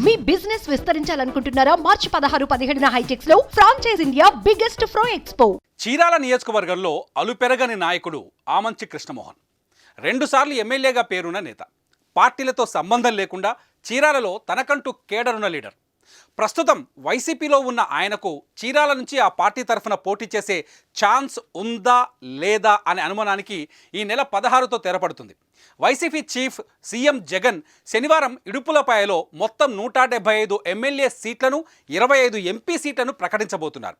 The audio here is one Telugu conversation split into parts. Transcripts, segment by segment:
మీ బిజినెస్ విస్తరించాలనుకుంటున్నారా? మార్చి 16-17 హైటెక్స్ లో franchise India biggest ఫ్రో expo. Chirala నియోజకవర్గంలో అలుపెరగని నాయకుడు ఆమంచి కృష్ణమోహన్. 2 సార్లు ఎమ్మెల్యేగా పేరున్న నేత. పార్టీలతో సంబంధం లేకుండా చీరాలలో తనకంటూ కేడరున్న లీడర్. ప్రస్తుతం వైసీపీలో ఉన్న ఆయనకు చీరాల నుంచి ఆ పార్టీ తరఫున పోటీ చేసే ఛాన్స్ ఉందా లేదా అనే అనుమానానికి ఈ నెల 16తో తెరపడుతుంది. వైసీపీ చీఫ్ సీఎం జగన్ శనివారం ఇడుపులపాయలో మొత్తం 175 ఎమ్మెల్యే సీట్లను 25 ఎంపీ సీట్లను ప్రకటించబోతున్నారు.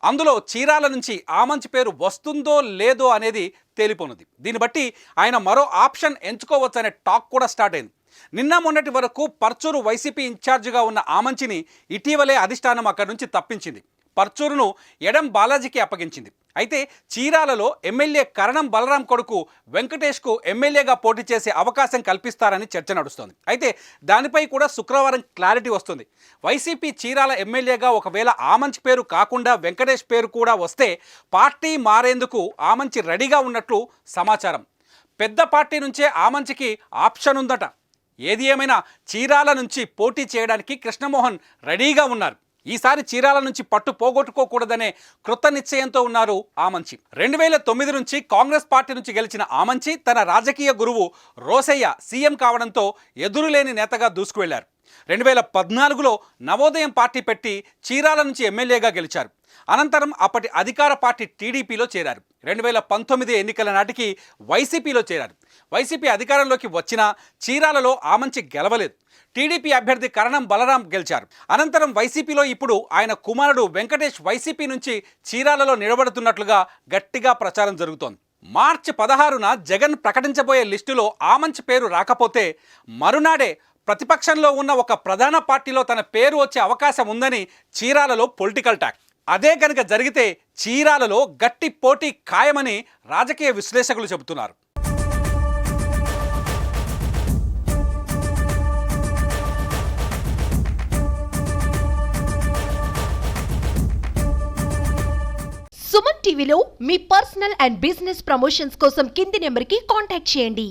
అందులో చీరాల నుంచి ఆమంచి పేరు వస్తుందో లేదో అనేది తేలిపోనుంది. దీన్ని బట్టి ఆయన మరో ఆప్షన్ ఎంచుకోవచ్చనే టాక్ కూడా స్టార్ట్ అయింది. నిన్న మొన్నటి వరకు పర్చూరు వైసీపీ ఇన్ఛార్జిగా ఉన్న ఆమంచిని ఇటీవలే అధిష్టానం అక్కడి నుంచి తప్పించింది. పర్చూరును ఎడం బాలాజీకి అప్పగించింది. అయితే చీరాలలో ఎమ్మెల్యే కరణం బలరాం కొడుకు వెంకటేష్కు ఎమ్మెల్యేగా పోటీ చేసే అవకాశం కల్పిస్తారని చర్చ నడుస్తోంది. అయితే దానిపై కూడా శుక్రవారం క్లారిటీ వస్తుంది. వైసీపీ చీరాల ఎమ్మెల్యేగా ఒకవేళ ఆమంచి పేరు కాకుండా వెంకటేష్ పేరు కూడా వస్తే పార్టీ మారేందుకు ఆమంచి రెడీగా ఉన్నట్లు సమాచారం. పెద్ద పార్టీ నుంచే ఆమంచికి ఆప్షన్ ఉందట. ఏది ఏమైనా చీరాల నుంచి పోటీ చేయడానికి కృష్ణమోహన్ రెడీగా ఉన్నారు. ఈసారి చీరాల నుంచి పట్టు పోగొట్టుకోకూడదనే కృత నిశ్చయంతో ఉన్నారు ఆమంచి. 2009 నుంచి కాంగ్రెస్ పార్టీ నుంచి గెలిచిన ఆమంచి తన రాజకీయ గురువు రోసయ్య సీఎం కావడంతో ఎదురులేని నేతగా దూసుకువెళ్లారు. 2014లో నవోదయం పార్టీ పెట్టి చీరాల నుంచి ఎమ్మెల్యేగా గెలిచారు. అనంతరం అప్పటి అధికార పార్టీ టీడీపీలో చేరారు. 2019 ఎన్నికల నాటికి వైసీపీలో చేరారు. వైసీపీ అధికారంలోకి వచ్చినా చీరాలలో ఆమంచి గెలవలేదు. టీడీపీ అభ్యర్థి కరణం బలరాం గెలిచారు. అనంతరం వైసీపీలో ఇప్పుడు ఆయన కుమారుడు వెంకటేష్ వైసీపీ నుంచి చీరాలలో నిలబడుతున్నట్లుగా గట్టిగా ప్రచారం జరుగుతోంది. మార్చి 16న జగన్ ప్రకటించబోయే లిస్టులో ఆమంచి పేరు రాకపోతే మరునాడే ప్రతిపక్షంలో ఉన్న ఒక ప్రధాన పార్టీలో తన పేరు వచ్చే అవకాశం ఉందని చీరాలలో పొలిటికల్ టాక్. అదే కనుక జరిగితే చీరాలలో గట్టి పోటీ ఖాయమని రాజకీయ విశ్లేషకులు చెబుతున్నారు. సుమన్ టీవీలో మీ పర్సనల్ అండ్ బిజినెస్ ప్రమోషన్స్ కోసం కింది నెంబర్కి కాంటాక్ట్ చేయండి.